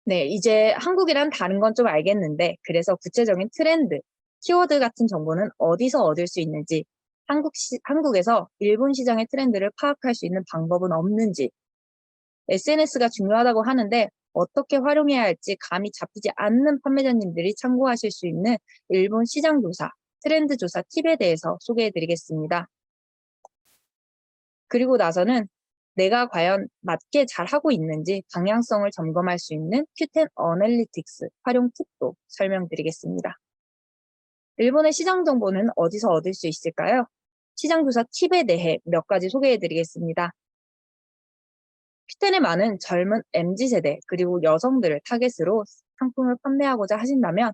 네, 이제 한국이랑 다른 건 좀 알겠는데, 그래서 구체적인 트렌드, 키워드 같은 정보는 어디서 얻을 수 있는지, 한국에서 일본 시장의 트렌드를 파악할 수 있는 방법은 없는지, SNS가 중요하다고 하는데 어떻게 활용해야 할지 감이 잡히지 않는 판매자님들이 참고하실 수 있는 일본 시장 조사, 트렌드 조사 팁에 대해서 소개해 드리겠습니다. 그리고 나서는 내가 과연 맞게 잘하고 있는지 방향성을 점검할 수 있는 Q10 어널리틱스 활용 팁도 설명드리겠습니다. 일본의 시장 정보는 어디서 얻을 수 있을까요? 시장 조사 팁에 대해 몇 가지 소개해 드리겠습니다. Q10에 많은 젊은 MZ세대 그리고 여성들을 타겟으로 상품을 판매하고자 하신다면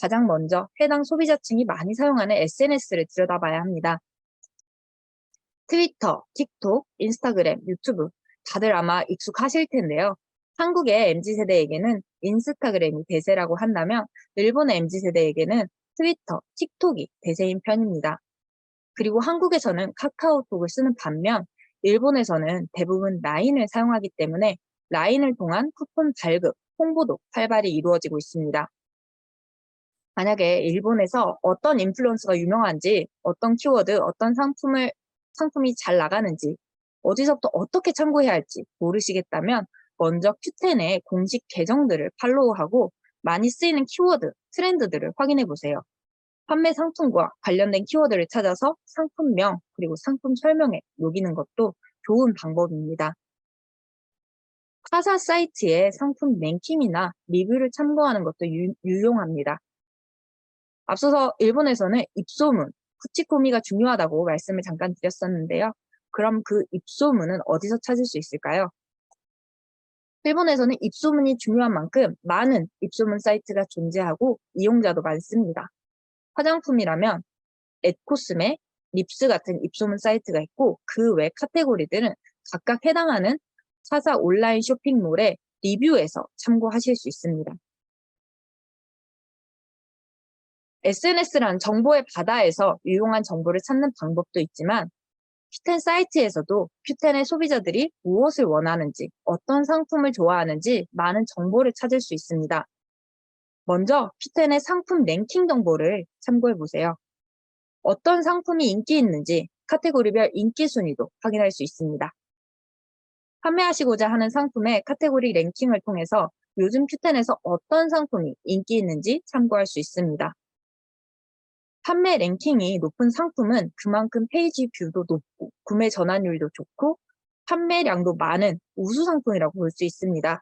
가장 먼저 해당 소비자층이 많이 사용하는 SNS를 들여다봐야 합니다. 트위터, 틱톡, 인스타그램, 유튜브 다들 아마 익숙하실 텐데요. 한국의 MZ세대에게는 인스타그램이 대세라고 한다면 일본의 MZ세대에게는 트위터, 틱톡이 대세인 편입니다. 그리고 한국에서는 카카오톡을 쓰는 반면 일본에서는 대부분 라인을 사용하기 때문에 라인을 통한 쿠폰 발급, 홍보도 활발히 이루어지고 있습니다. 만약에 일본에서 어떤 인플루언서가 유명한지, 어떤 키워드, 어떤 상품이 잘 나가는지, 어디서부터 어떻게 참고해야 할지 모르시겠다면 먼저 Q10의 공식 계정들을 팔로우하고 많이 쓰이는 키워드, 트렌드들을 확인해 보세요. 판매 상품과 관련된 키워드를 찾아서 상품명 그리고 상품 설명에 녹이는 것도 좋은 방법입니다. 타사 사이트의 상품 랭킹이나 리뷰를 참고하는 것도 유용합니다. 앞서서 일본에서는 입소문, 쿠치코미가 중요하다고 말씀을 잠깐 드렸었는데요. 그럼 그 입소문은 어디서 찾을 수 있을까요? 일본에서는 입소문이 중요한 만큼 많은 입소문 사이트가 존재하고 이용자도 많습니다. 화장품이라면 앳코스메, 립스 같은 입소문 사이트가 있고 그 외 카테고리들은 각각 해당하는 사사 온라인 쇼핑몰의 리뷰에서 참고하실 수 있습니다. SNS란 정보의 바다에서 유용한 정보를 찾는 방법도 있지만 Q10 사이트에서도 Q10의 소비자들이 무엇을 원하는지, 어떤 상품을 좋아하는지 많은 정보를 찾을 수 있습니다. 먼저 Q10의 상품 랭킹 정보를 참고해 보세요. 어떤 상품이 인기 있는지 카테고리별 인기 순위도 확인할 수 있습니다. 판매하시고자 하는 상품의 카테고리 랭킹을 통해서 요즘 Q10에서 어떤 상품이 인기 있는지 참고할 수 있습니다. 판매 랭킹이 높은 상품은 그만큼 페이지 뷰도 높고 구매 전환율도 좋고 판매량도 많은 우수 상품이라고 볼 수 있습니다.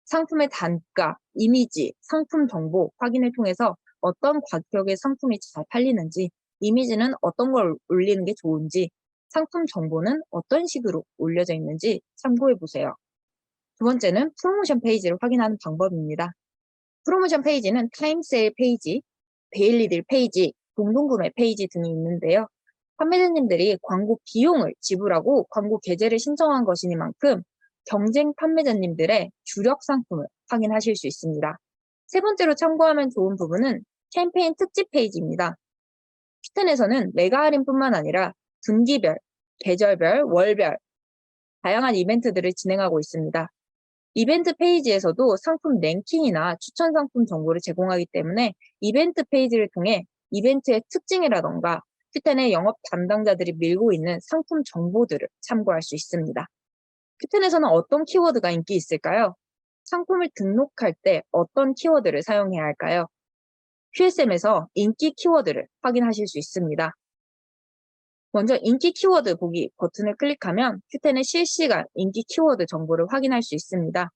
상품의 단가, 이미지, 상품 정보 확인을 통해서 어떤 가격의 상품이 잘 팔리는지, 이미지는 어떤 걸 올리는 게 좋은지, 상품 정보는 어떤 식으로 올려져 있는지 참고해 보세요. 두 번째는 프로모션 페이지를 확인하는 방법입니다. 프로모션 페이지는 타임세일 페이지, 데일리딜 페이지, 공동구매 페이지 등이 있는데요. 판매자님들이 광고 비용을 지불하고 광고 게재를 신청한 것이니만큼 경쟁 판매자님들의 주력 상품을 확인하실 수 있습니다. 세 번째로 참고하면 좋은 부분은 캠페인 특집 페이지입니다. q10에서는 메가 할인뿐만 아니라 분기별, 계절별, 월별 다양한 이벤트들을 진행하고 있습니다. 이벤트 페이지에서도 상품 랭킹이나 추천 상품 정보를 제공하기 때문에 이벤트 페이지를 통해 이벤트의 특징이라던가 q10의 영업 담당자들이 밀고 있는 상품 정보들을 참고할 수 있습니다. q10에서는 어떤 키워드가 인기 있을까요? 상품을 등록할 때 어떤 키워드를 사용해야 할까요? QSM에서 인기 키워드를 확인하실 수 있습니다. 먼저 인기 키워드 보기 버튼을 클릭하면 q10의 실시간 인기 키워드 정보를 확인할 수 있습니다.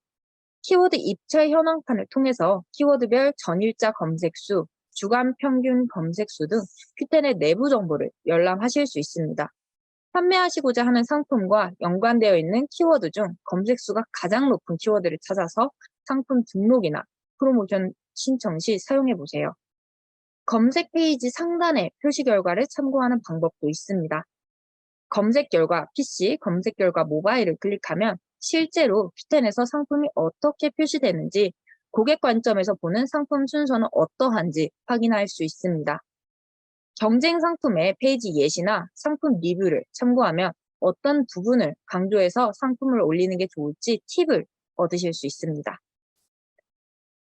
키워드 입찰 현황판을 통해서 키워드별 전일자 검색수, 주간 평균 검색수 등 q10의 내부 정보를 열람하실 수 있습니다. 판매하시고자 하는 상품과 연관되어 있는 키워드 중 검색수가 가장 높은 키워드를 찾아서 상품 등록이나 프로모션 신청 시 사용해 보세요. 검색 페이지 상단의 표시 결과를 참고하는 방법도 있습니다. 검색 결과 PC, 검색 결과 모바일을 클릭하면 실제로 q10에서 상품이 어떻게 표시되는지, 고객 관점에서 보는 상품 순서는 어떠한지 확인할 수 있습니다. 경쟁 상품의 페이지 예시나 상품 리뷰를 참고하면 어떤 부분을 강조해서 상품을 올리는 게 좋을지 팁을 얻으실 수 있습니다.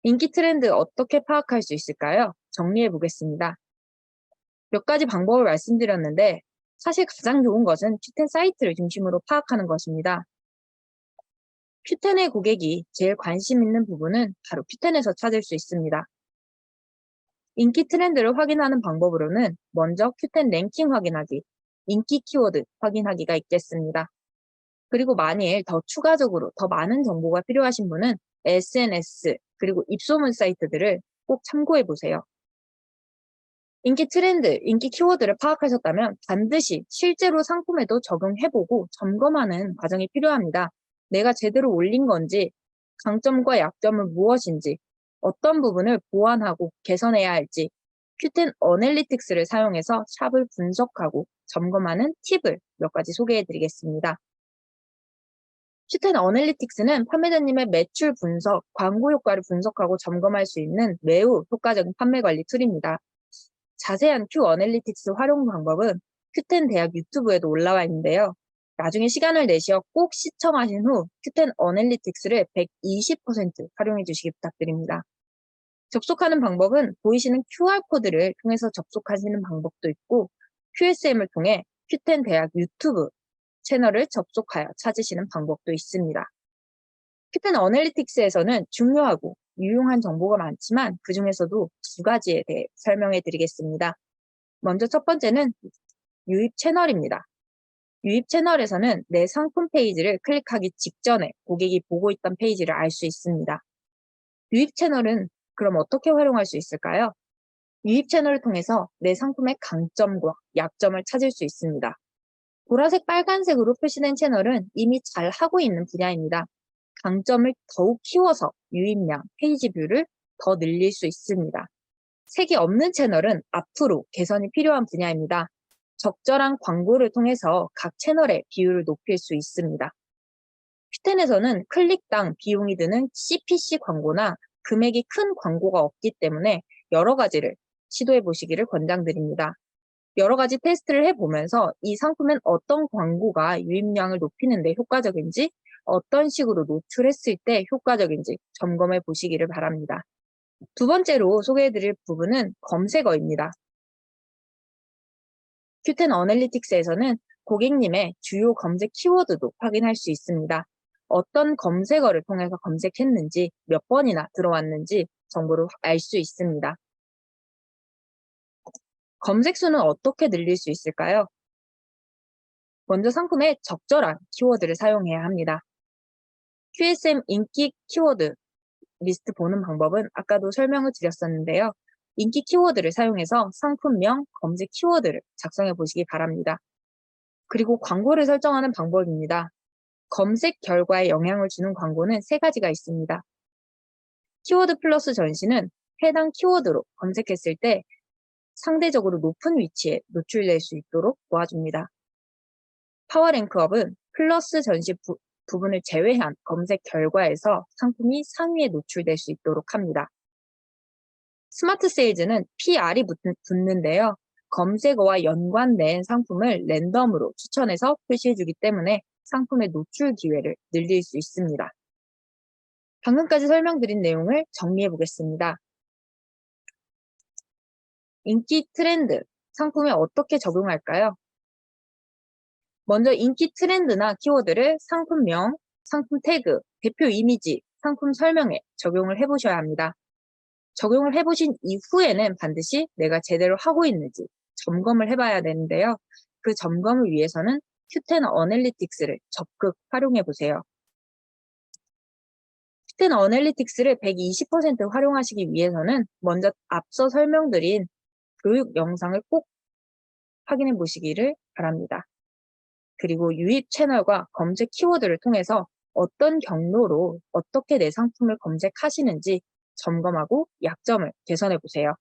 인기 트렌드 어떻게 파악할 수 있을까요? 정리해 보겠습니다. 몇 가지 방법을 말씀드렸는데 사실 가장 좋은 것은 Q10 사이트를 중심으로 파악하는 것입니다. Q10의 고객이 제일 관심 있는 부분은 바로 Q10에서 찾을 수 있습니다. 인기 트렌드를 확인하는 방법으로는 먼저 Q10 랭킹 확인하기, 인기 키워드 확인하기가 있겠습니다. 그리고 만일 더 추가적으로 더 많은 정보가 필요하신 분은 SNS 그리고 입소문 사이트들을 꼭 참고해 보세요. 인기 트렌드, 인기 키워드를 파악하셨다면 반드시 실제로 상품에도 적용해보고 점검하는 과정이 필요합니다. 내가 제대로 올린 건지, 강점과 약점은 무엇인지, 어떤 부분을 보완하고 개선해야 할지, Q10 어널리틱스를 사용해서 샵을 분석하고 점검하는 팁을 몇 가지 소개해 드리겠습니다. Q10 어널리틱스는 판매자님의 매출 분석, 광고 효과를 분석하고 점검할 수 있는 매우 효과적인 판매 관리 툴입니다. 자세한 Q 어널리틱스 활용 방법은 Q10 대학 유튜브에도 올라와 있는데요. 나중에 시간을 내시어 꼭 시청하신 후 Q10 어널리틱스를 120% 활용해 주시기 부탁드립니다. 접속하는 방법은 보이시는 QR코드를 통해서 접속하시는 방법도 있고 QSM을 통해 Q10 대학 유튜브 채널을 접속하여 찾으시는 방법도 있습니다. Q10 어널리틱스에서는 중요하고 유용한 정보가 많지만 그 중에서도 두 가지에 대해 설명해 드리겠습니다. 먼저 첫 번째는 유입 채널입니다. 유입 채널에서는 내 상품 페이지를 클릭하기 직전에 고객이 보고 있던 페이지를 알 수 있습니다. 유입 채널은 그럼 어떻게 활용할 수 있을까요? 유입 채널을 통해서 내 상품의 강점과 약점을 찾을 수 있습니다. 보라색, 빨간색으로 표시된 채널은 이미 잘 하고 있는 분야입니다. 강점을 더욱 키워서 유입량, 페이지 뷰를 더 늘릴 수 있습니다. 색이 없는 채널은 앞으로 개선이 필요한 분야입니다. 적절한 광고를 통해서 각 채널의 비율을 높일 수 있습니다. Q10에서는 클릭당 비용이 드는 CPC 광고나 금액이 큰 광고가 없기 때문에 여러 가지를 시도해 보시기를 권장드립니다. 여러 가지 테스트를 해보면서 이 상품엔 어떤 광고가 유입량을 높이는 데 효과적인지, 어떤 식으로 노출했을 때 효과적인지 점검해 보시기를 바랍니다. 두 번째로 소개해드릴 부분은 검색어입니다. Q10 어널리틱스에서는 고객님의 주요 검색 키워드도 확인할 수 있습니다. 어떤 검색어를 통해서 검색했는지, 몇 번이나 들어왔는지 정보를 알 수 있습니다. 검색 수는 어떻게 늘릴 수 있을까요? 먼저 상품에 적절한 키워드를 사용해야 합니다. QSM 인기 키워드 리스트 보는 방법은 아까도 설명을 드렸었는데요. 인기 키워드를 사용해서 상품명, 검색 키워드를 작성해 보시기 바랍니다. 그리고 광고를 설정하는 방법입니다. 검색 결과에 영향을 주는 광고는 세 가지가 있습니다. 키워드 플러스 전시는 해당 키워드로 검색했을 때 상대적으로 높은 위치에 노출될 수 있도록 도와줍니다. 파워랭크업은 플러스 전시 부분을 제외한 검색 결과에서 상품이 상위에 노출될 수 있도록 합니다. 스마트 세일즈는 PR이 붙는데요. 검색어와 연관된 상품을 랜덤으로 추천해서 표시해주기 때문에 상품의 노출 기회를 늘릴 수 있습니다. 방금까지 설명드린 내용을 정리해 보겠습니다. 인기 트렌드, 상품에 어떻게 적용할까요? 먼저 인기 트렌드나 키워드를 상품명, 상품 태그, 대표 이미지, 상품 설명에 적용을 해보셔야 합니다. 적용을 해보신 이후에는 반드시 내가 제대로 하고 있는지 점검을 해봐야 되는데요. 그 점검을 위해서는 Q10 어널리틱스를 적극 활용해 보세요. Q10 어널리틱스를 120% 활용하시기 위해서는 먼저 앞서 설명드린 교육 영상을 꼭 확인해 보시기를 바랍니다. 그리고 유입 채널과 검색 키워드를 통해서 어떤 경로로 어떻게 내 상품을 검색하시는지 점검하고 약점을 개선해 보세요.